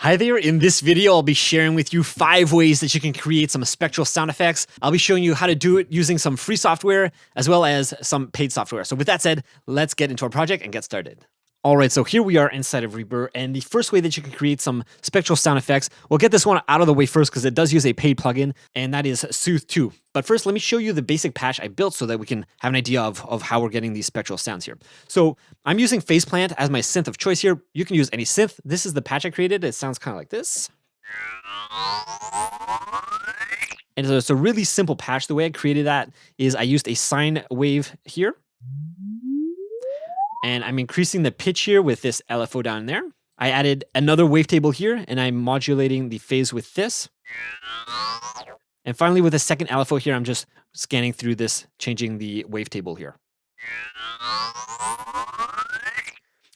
Hi there, in this video I'll be sharing with you 5 ways that you can create some spectral sound effects. I'll be showing you how to do it using some free software as well as some paid software. So with that said, let's get into our project and get started. Alright, so here we are inside of Reaper, and the first way that you can create some spectral sound effects, we'll get this one out of the way first because it does use a paid plugin, and that is Soothe 2. But first, let me show you the basic patch I built so that we can have an idea of how we're getting these spectral sounds here. So I'm using Faceplant as my synth of choice here. You can use any synth. This is the patch I created. It sounds kind of like this. And so it's a really simple patch. The way I created that is I used a sine wave here. And I'm increasing the pitch here with this LFO down there. I added another wavetable here, and I'm modulating the phase with this. And finally, with a second LFO here, I'm just scanning through this, changing the wavetable here.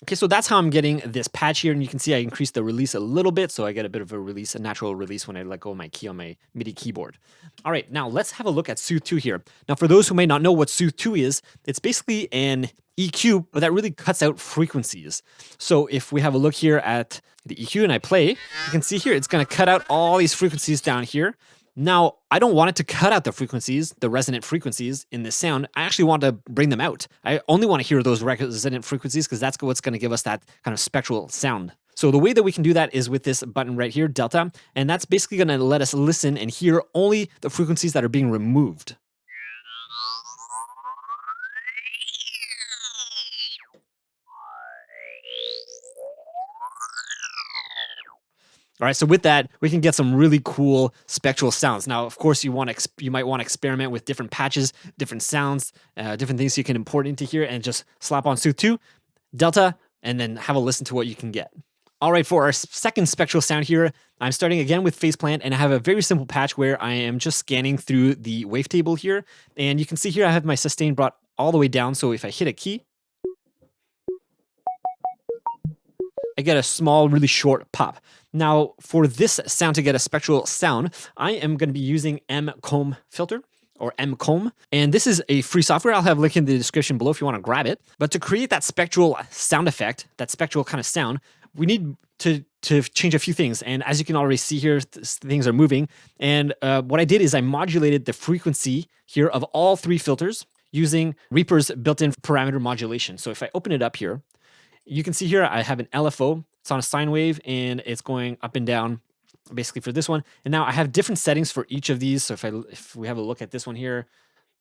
Okay, so that's how I'm getting this patch here, and you can see I increased the release a little bit, so I get a bit of a release, a natural release when I let go of my key on my MIDI keyboard. All right, now let's have a look at Soothe 2 here. Now, for those who may not know what Soothe 2 is, it's basically an EQ, but that really cuts out frequencies. So if we have a look here at the EQ and I play, you can see here it's going to cut out all these frequencies down here. Now, I don't want it to cut out the frequencies, the resonant frequencies in this sound. I actually want to bring them out. I only want to hear those resonant frequencies because that's what's going to give us that kind of spectral sound. So the way that we can do that is with this button right here, delta, and that's basically going to let us listen and hear only the frequencies that are being removed. All right, so with that, we can get some really cool spectral sounds. Now, of course, you might want to experiment with different patches, different sounds, different things you can import into here, and just slap on Soothe 2, Delta, and then have a listen to what you can get. All right, for our second spectral sound here, I'm starting again with Faceplant, and I have a very simple patch where I am just scanning through the wavetable here. And you can see here I have my sustain brought all the way down, so if I hit a key, I get a small, really short pop. Now, for this sound to get a spectral sound, I am going to be using MComb filter, or MComb. And this is a free software. I'll have a link in the description below if you want to grab it. But to create that spectral sound effect, that spectral kind of sound, we need to change a few things. And as you can already see here, things are moving. And what I did is I modulated the frequency here of all 3 filters using Reaper's built-in parameter modulation. So if I open it up here, you can see here I have an LFO. It's on a sine wave, and it's going up and down basically for this one. And now I have different settings for each of these. So if we have a look at this one here,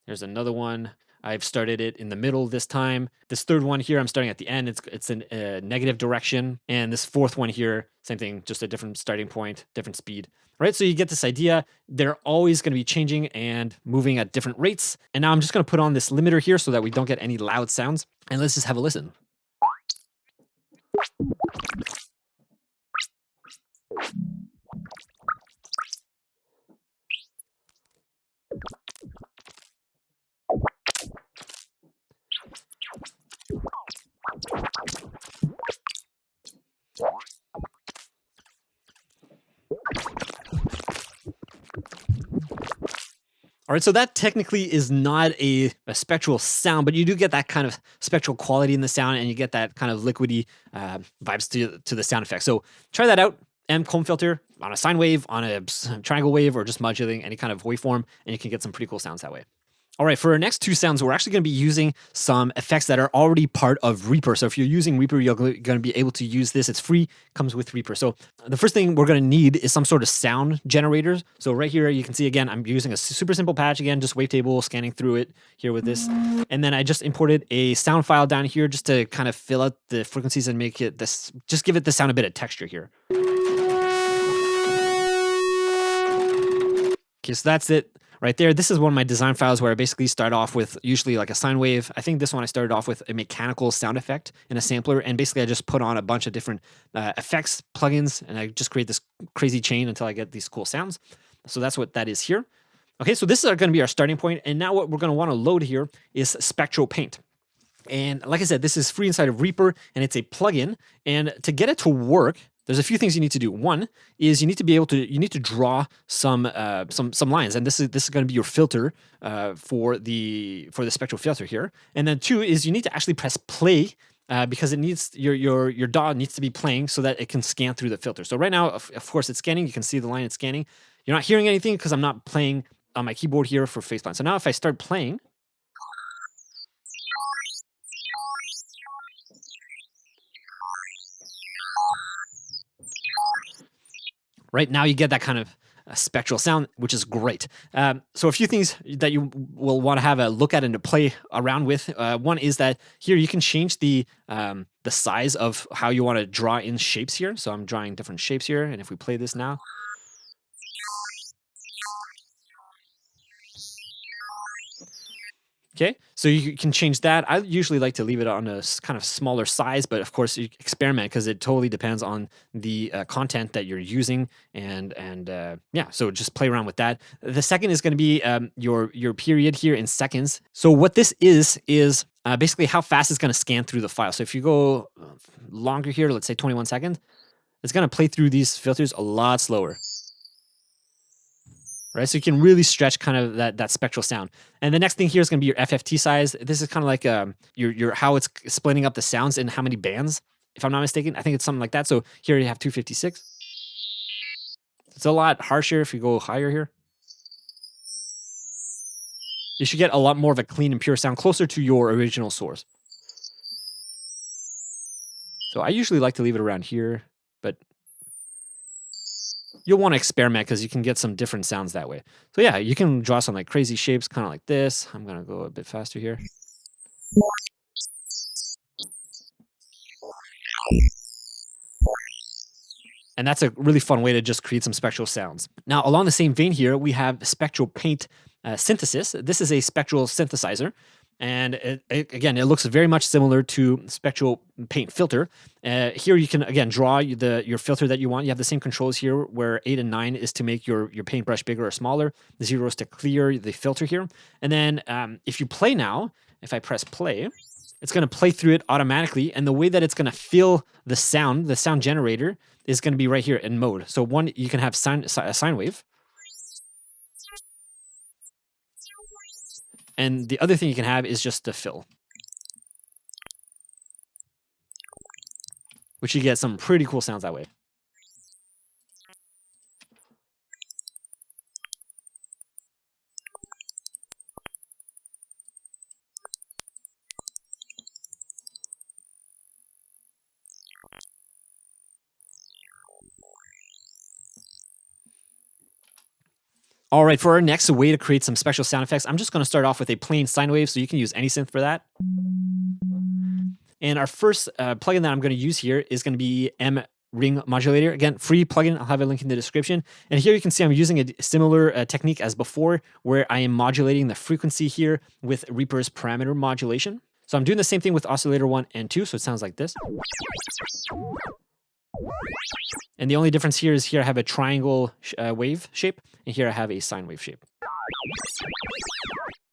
there's another one. I've started it in the middle this time. This third one here, I'm starting at the end. It's in a negative direction. And this fourth one here, same thing, just a different starting point, different speed. Right, so you get this idea. They're always going to be changing and moving at different rates. And now I'm just going to put on this limiter here so that we don't get any loud sounds. And let's just have a listen. All right, so that technically is not a spectral sound, but you do get that kind of spectral quality in the sound, and you get that kind of liquidy vibes to the sound effect. So try that out. MComb filter on a sine wave, on a triangle wave, or just modulating any kind of waveform, and you can get some pretty cool sounds that way. All right, for our next 2 sounds, we're actually going to be using some effects that are already part of Reaper. So if you're using Reaper, you're going to be able to use this. It's free, comes with Reaper. So the first thing we're going to need is some sort of sound generator. So right here, you can see, again, I'm using a super simple patch, again, just wavetable, scanning through it here with this. And then I just imported a sound file down here just to kind of fill out the frequencies and make it this, just give it the sound a bit of texture here. Okay, so that's it. Right there, this is one of my design files where I basically start off with usually like a sine wave. I think this one I started off with a mechanical sound effect in a sampler, and basically I just put on a bunch of different effects, plugins, and I just create this crazy chain until I get these cool sounds. So that's what that is here. Okay, so this is going to be our starting point, and now what we're going to want to load here is Spectropaint. And like I said, this is free inside of Reaper, and it's a plugin, and to get it to work, there's a few things you need to do. One is you need to draw some lines, and this is going to be your filter for the spectral filter here. And then 2 is you need to actually press play because it needs your DAW needs to be playing so that it can scan through the filter. So right now, of course, it's scanning. You can see the line it's scanning. You're not hearing anything because I'm not playing on my keyboard here for phase plan. So now if I start playing, right now you get that kind of spectral sound, which is great. So a few things that you will want to have a look at and to play around with. One is that here you can change the size of how you want to draw in shapes here. So I'm drawing different shapes here, and if we play this now, okay, so you can change that. I usually like to leave it on a kind of smaller size, but of course you experiment because it totally depends on the content that you're using, and yeah, so just play around with that. The second is going to be your period here in seconds. So what this is basically how fast it's going to scan through the file. So if you go longer here, let's say 21 seconds, it's going to play through these filters a lot slower. Right, so you can really stretch kind of that spectral sound. And the next thing here is going to be your FFT size. This is kind of like your how it's splitting up the sounds in how many bands, if I'm not mistaken. I think it's something like that. So here you have 256. It's a lot harsher if you go higher here. You should get a lot more of a clean and pure sound, closer to your original source. So I usually like to leave it around here, but you'll want to experiment because you can get some different sounds that way. So yeah, you can draw some like crazy shapes, kind of like this. I'm going to go a bit faster here. And that's a really fun way to just create some spectral sounds. Now, along the same vein here, we have Spectropaint synthesis. This is a spectral synthesizer. And again, it looks very much similar to Spectropaint filter. Here you can, again, draw your filter that you want. You have the same controls here where 8 and 9 is to make your paintbrush bigger or smaller. The 0 is to clear the filter here. And then if you play now, if I press play, it's going to play through it automatically. And the way that it's going to fill the sound generator is going to be right here in mode. So one, you can have a sine wave. And the other thing you can have is just the fill, which you get some pretty cool sounds that way. All right, for our next way to create some special sound effects, I'm just going to start off with a plain sine wave, so you can use any synth for that. And our first plugin that I'm going to use here is going to be Ring Modulator. Again, free plugin. I'll have a link in the description. And here you can see I'm using a similar technique as before, where I am modulating the frequency here with Reaper's parameter modulation. So I'm doing the same thing with oscillator 1 and 2, so it sounds like this. And the only difference here is here I have a triangle wave shape, and here I have a sine wave shape.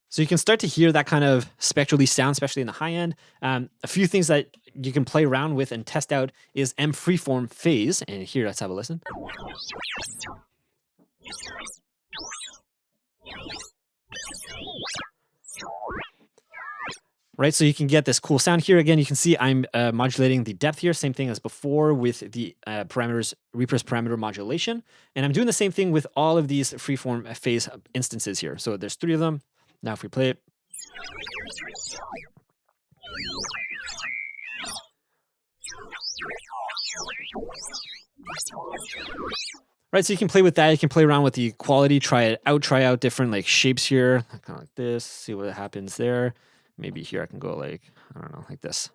So you can start to hear that kind of spectrally sound, especially in the high end. A few things that you can play around with and test out is MFreeformPhase, and here let's have a listen. Right, so you can get this cool sound here. Again, you can see I'm modulating the depth here, same thing as before with the Reaper's parameter modulation. And I'm doing the same thing with all of these FreeformPhase instances here. So there's 3 of them. Now if we play it. Right, so you can play with that. You can play around with the quality, try out different like shapes here, kind of like this, see what happens there. Maybe here I can go like, I don't know, like this.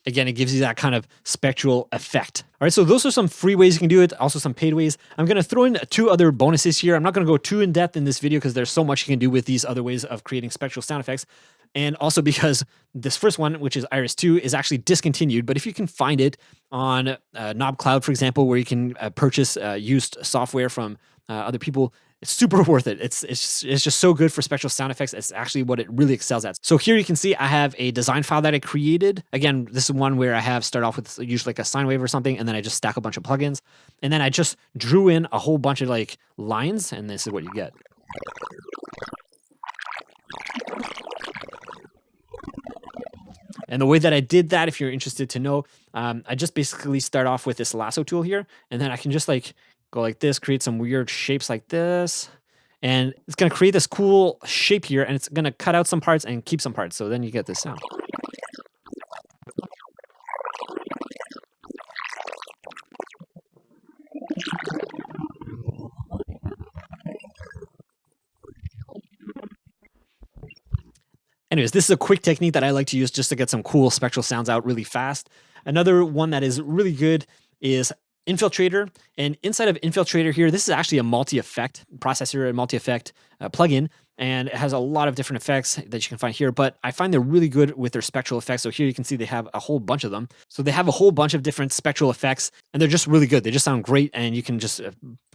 Again, it gives you that kind of spectral effect. All right, so those are some free ways you can do it, also some paid ways. I'm going to throw in 2 other bonuses here. I'm not going to go too in depth in this video because there's so much you can do with these other ways of creating spectral sound effects. And also because this first one, which is Iris 2, is actually discontinued. But if you can find it on Knob Cloud, for example, where you can purchase used software from other people. It's super worth it. It's just so good for spectral sound effects. It's actually what it really excels at. So here you can see I have a design file that I created. Again, this is one where I have start off with usually like a sine wave or something, and then I just stack a bunch of plugins, and then I just drew in a whole bunch of like lines, and this is what you get. And the way that I did that, if you're interested to know, I just basically start off with this lasso tool here, and then I can just like go like this, create some weird shapes like this, and it's going to create this cool shape here, and it's going to cut out some parts and keep some parts. So then you get this sound. Anyways, this is a quick technique that I like to use just to get some cool spectral sounds out really fast. Another one that is really good is Infiltrator. And inside of Infiltrator here, this is actually a multi-effect processor, a multi-effect plugin, and it has a lot of different effects that you can find here, but I find they're really good with their spectral effects. So here you can see they have a whole bunch of them. So they have a whole bunch of different spectral effects, and they're just really good. They just sound great, and you can just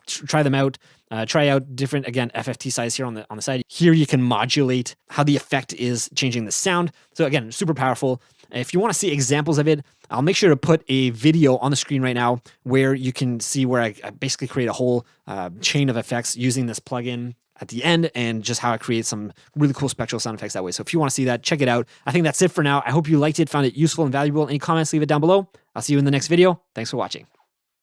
try them out. Try out different, again, FFT size here on the side. Here you can modulate how the effect is changing the sound. So again, super powerful. If you want to see examples of it, I'll make sure to put a video on the screen right now where you can see where I basically create a whole chain of effects using this plugin at the end, and just how I create some really cool spectral sound effects that way. So if you want to see that, check it out. I think that's it for now. I hope you liked it, found it useful and valuable. Any comments, leave it down below. I'll see you in the next video. Thanks for watching.